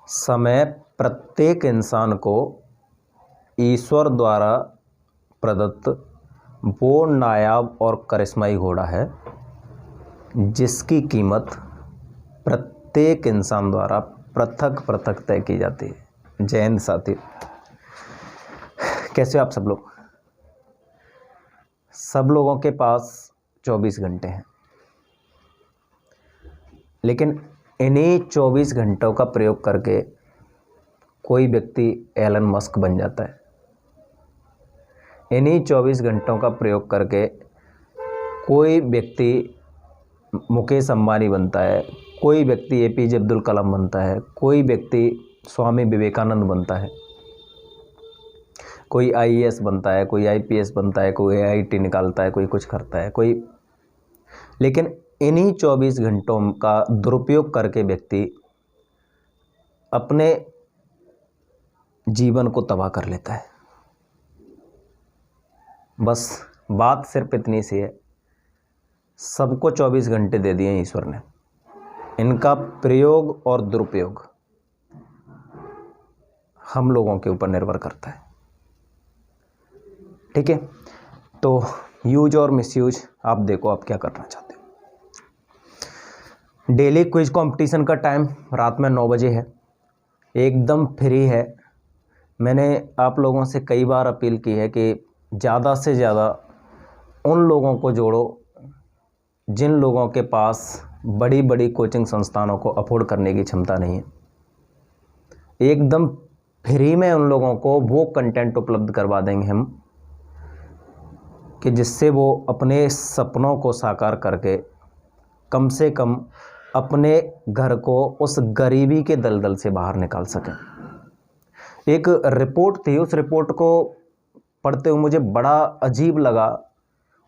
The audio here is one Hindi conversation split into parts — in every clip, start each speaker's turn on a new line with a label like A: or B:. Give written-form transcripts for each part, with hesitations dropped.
A: समय प्रत्येक इंसान को ईश्वर द्वारा प्रदत्त वो नायाब और करिश्माई घोड़ा है जिसकी कीमत प्रत्येक इंसान द्वारा पृथक पृथक तय की जाती है। जय हिंद साथी, कैसे हो आप सब लोग? सब लोगों के पास 24 घंटे हैं, लेकिन इन्हीं 24 घंटों का प्रयोग करके कोई व्यक्ति एलन मस्क बन जाता है। इन्हीं 24 घंटों का प्रयोग करके कोई व्यक्ति मुकेश अंबानी बनता है, कोई व्यक्ति एपीजे अब्दुल कलाम बनता है, कोई व्यक्ति स्वामी विवेकानंद बनता है, कोई आईएएस बनता है, कोई आईपीएस बनता है, कोई आईआईटी निकालता है, कोई कुछ करता है, कोई। लेकिन इन्हीं 24 घंटों का दुरुपयोग करके व्यक्ति अपने जीवन को तबाह कर लेता है। बस बात सिर्फ इतनी सी है, सबको 24 घंटे दे दिए ईश्वर ने, इनका प्रयोग और दुरुपयोग हम लोगों के ऊपर निर्भर करता है। ठीक है, तो यूज और मिसयूज आप देखो, आप क्या करना चाहते हो। डेली क्विज कंपटीशन का टाइम रात में 9 बजे है, एकदम फ्री है। मैंने आप लोगों से कई बार अपील की है कि ज़्यादा से ज़्यादा उन लोगों को जोड़ो जिन लोगों के पास बड़ी बड़ी कोचिंग संस्थानों को अफोर्ड करने की क्षमता नहीं है। एकदम फ्री में उन लोगों को वो कंटेंट उपलब्ध करवा देंगे हम कि जिससे वो अपने सपनों को साकार करके कम से कम अपने घर को उस गरीबी के दलदल से बाहर निकाल सकें। एक रिपोर्ट थी, उस रिपोर्ट को पढ़ते हुए मुझे बड़ा अजीब लगा,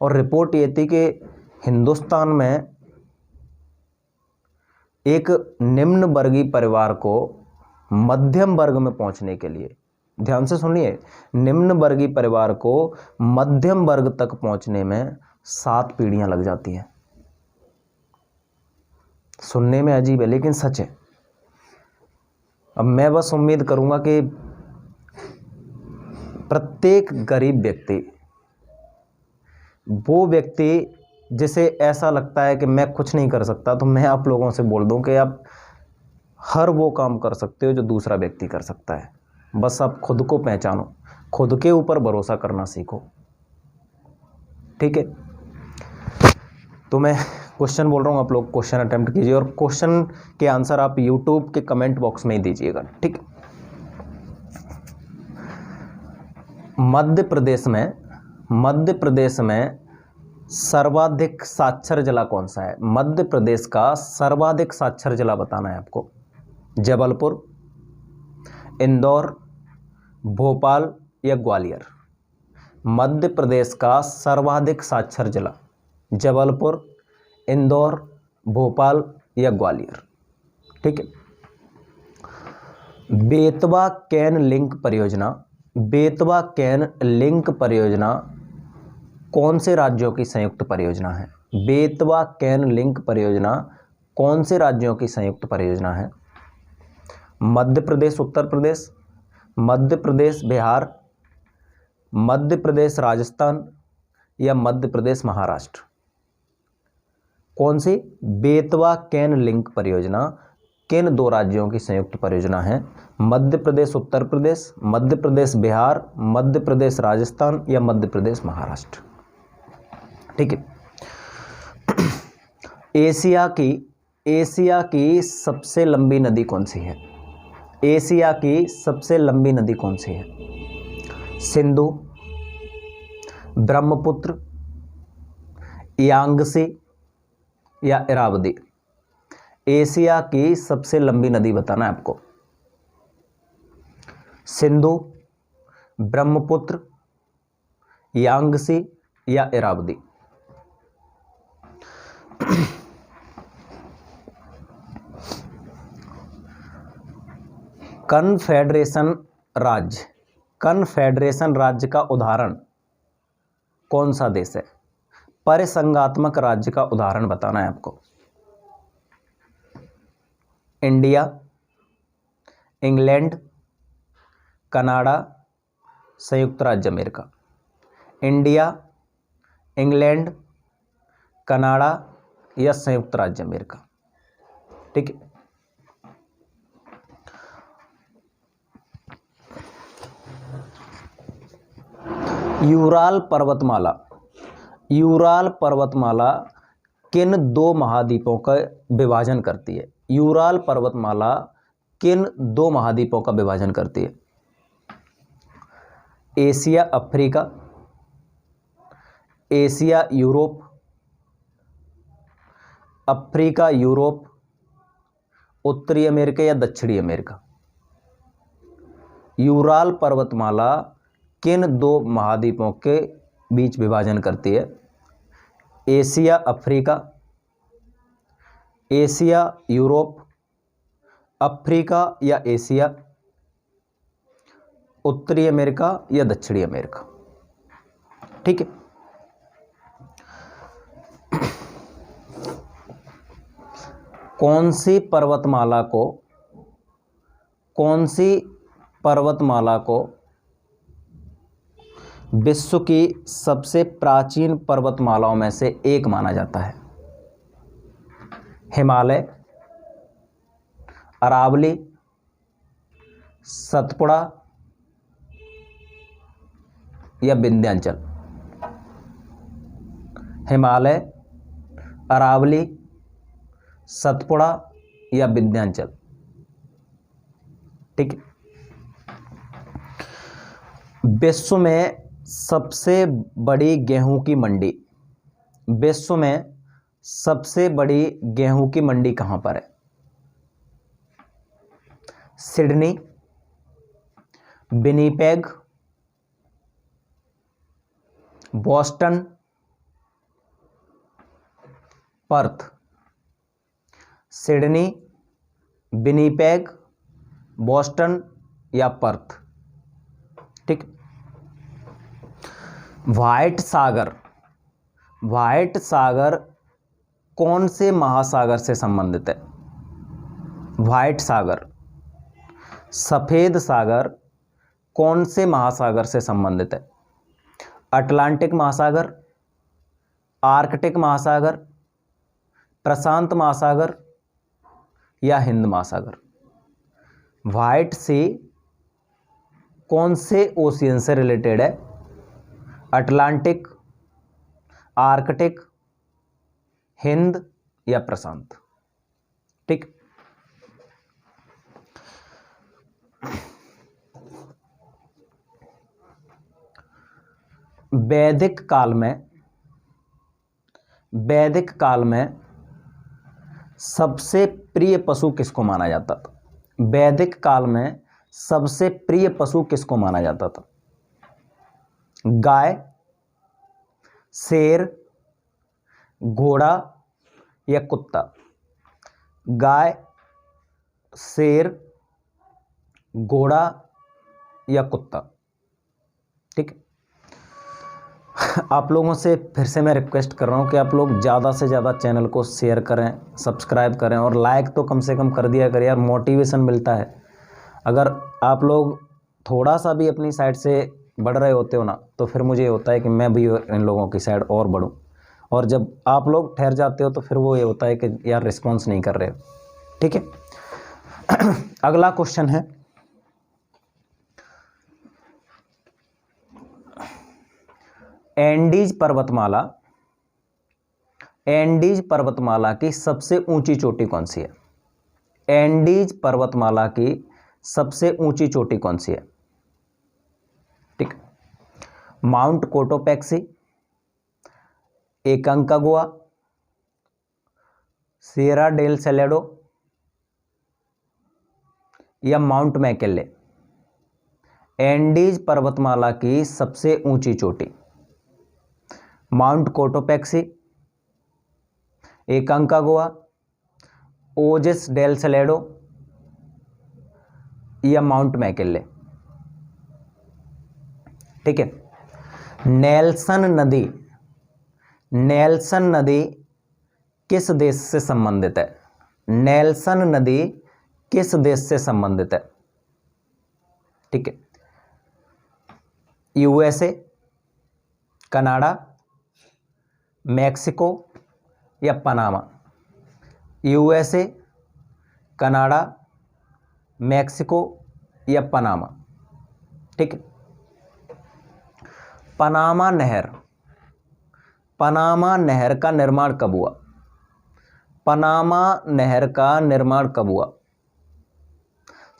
A: और रिपोर्ट ये थी कि हिंदुस्तान में एक निम्न वर्गीय परिवार को मध्यम वर्ग में पहुंचने के लिए, ध्यान से सुनिए, निम्न वर्गीय परिवार को मध्यम वर्ग तक पहुंचने में 7 पीढ़ियां लग जाती हैं। सुनने में अजीब है लेकिन सच है। अब मैं बस उम्मीद करूंगा कि प्रत्येक गरीब व्यक्ति, वो व्यक्ति जिसे ऐसा लगता है कि मैं कुछ नहीं कर सकता, तो मैं आप लोगों से बोल दूं कि आप हर वो काम कर सकते हो जो दूसरा व्यक्ति कर सकता है। बस आप खुद को पहचानो, खुद के ऊपर भरोसा करना सीखो। ठीक है, तो मैं क्वेश्चन बोल रहा हूँ, आप लोग क्वेश्चन अटेम्प्ट कीजिए और क्वेश्चन के आंसर आप यूट्यूब के कमेंट बॉक्स में ही दीजिएगा। ठीक, मध्य प्रदेश में सर्वाधिक साक्षर जिला कौन सा है? मध्य प्रदेश का सर्वाधिक साक्षर जिला बताना है आपको। जबलपुर, इंदौर, भोपाल या ग्वालियर? मध्य प्रदेश का सर्वाधिक साक्षर जिला जबलपुर, इंदौर, भोपाल या ग्वालियर? ठीक है। बेतवा कैन लिंक परियोजना कौन से राज्यों की संयुक्त परियोजना है? बेतवा कैन लिंक परियोजना कौन से राज्यों की संयुक्त परियोजना है? मध्य प्रदेश उत्तर प्रदेश, मध्य प्रदेश बिहार, मध्य प्रदेश राजस्थान या मध्य प्रदेश महाराष्ट्र? कौन सी बेतवा कैन लिंक परियोजना किन 2 राज्यों की संयुक्त परियोजना है? मध्य प्रदेश उत्तर प्रदेश, मध्य प्रदेश बिहार, मध्य प्रदेश राजस्थान या मध्य प्रदेश महाराष्ट्र? ठीक है। एशिया की सबसे लंबी नदी कौन सी है? एशिया की सबसे लंबी नदी कौन सी है? सिंधु, ब्रह्मपुत्र, यांगसी या इरावदी? एशिया की सबसे लंबी नदी बताना है आपको। सिंधु, ब्रह्मपुत्र, यांगसी या इरावदी? कन्फेडरेशन राज्य का उदाहरण कौन सा देश है? परिसंघात्मक राज्य का उदाहरण बताना है आपको। इंडिया, इंग्लैंड, कनाडा, संयुक्त राज्य अमेरिका। इंडिया, इंग्लैंड, कनाडा या संयुक्त राज्य अमेरिका। ठीक है। यूराल पर्वतमाला, यूराल पर्वतमाला किन दो महाद्वीपों का विभाजन करती है? यूराल पर्वतमाला किन दो महाद्वीपों का विभाजन करती है? Asia Africa, Asia Europe, Africa Europe, उत्तरी अमेरिका या दक्षिणी अमेरिका। यूराल पर्वतमाला किन दो महाद्वीपों के बीच विभाजन करती है? Asia Africa, Asia Europe, Africa या एशिया, उत्तरी अमेरिका या दक्षिणी अमेरिका। ठीक है। कौन सी पर्वतमाला को विश्व की सबसे प्राचीन पर्वतमालाओं में से एक माना जाता है? हिमालय, अरावली, सतपुड़ा या विंध्याचल। हिमालय, अरावली, सतपुड़ा या विंध्याचल। ठीक है। विश्व में सबसे बड़ी गेहूं की मंडी, विश्व में सबसे बड़ी गेहूं की मंडी कहां पर है? Sydney, Winnipeg, Boston, Perth. Sydney, Winnipeg, Boston या पर्थ। ठीक। व्हाइट सागर, व्हाइट सागर कौन से महासागर से संबंधित है? व्हाइट सागर, सफेद सागर कौन से महासागर से संबंधित है? अटलांटिक महासागर, आर्कटिक महासागर, प्रशांत महासागर या हिंद महासागर। व्हाइट सी कौन से ओशियन से रिलेटेड है? अटलांटिक, आर्कटिक, हिंद या प्रशांत। ठीक। वैदिक काल में सबसे प्रिय पशु किसको माना जाता था? वैदिक काल में सबसे प्रिय पशु किसको माना जाता था? गाय, शेर, घोड़ा या कुत्ता। गाय, शेर, घोड़ा या कुत्ता। ठीक। आप लोगों से फिर से मैं रिक्वेस्ट कर रहा हूं कि आप लोग ज़्यादा से ज़्यादा चैनल को शेयर करें, सब्सक्राइब करें और लाइक तो कम से कम कर दिया करें यार, मोटिवेशन मिलता है। अगर आप लोग थोड़ा सा भी अपनी साइड से बढ़ रहे होते हो ना, तो फिर मुझे होता है कि मैं भी इन लोगों की साइड और बढ़ूं। और जब आप लोग ठहर जाते हो तो फिर वो ये होता है कि यार रिस्पॉन्स नहीं कर रहे हो। ठीक है। अगला क्वेश्चन है, एंडीज पर्वतमाला की सबसे ऊंची चोटी कौन सी है? एंडीज पर्वतमाला की सबसे ऊंची चोटी कौन सी है? ठीक। Mount Cotopaxi, Aconcagua, Sierra del Salado या माउंट मैकिन्ले। एंडीज पर्वतमाला की सबसे ऊंची चोटी Mount Cotopaxi, Aconcagua, Ojos del Salado या माउंट मैकिन्ले। ठीक है। नेल्सन नदी किस देश से संबंधित है? नेल्सन नदी किस देश से संबंधित है? ठीक है। यूएसए, कनाडा, मैक्सिको या पनामा? यूएसए, कनाडा, मैक्सिको या पनामा? ठीक है। पनामा नहर, पनामा नहर का निर्माण कब हुआ? पनामा नहर का निर्माण कब हुआ?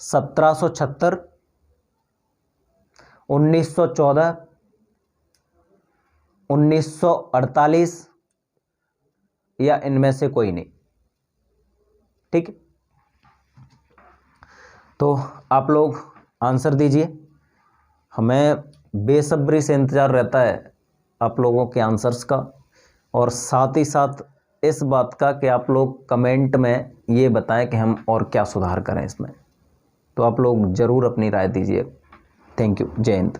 A: 1776, 1914, 1948 या इनमें से कोई नहीं? ठीक है, तो आप लोग आंसर दीजिए। हमें बेसब्री से इंतज़ार रहता है आप लोगों के आंसर्स का, और साथ ही साथ इस बात का कि आप लोग कमेंट में ये बताएं कि हम और क्या सुधार करें इसमें। तो आप लोग ज़रूर अपनी राय दीजिए। Thank you. जय हिंद।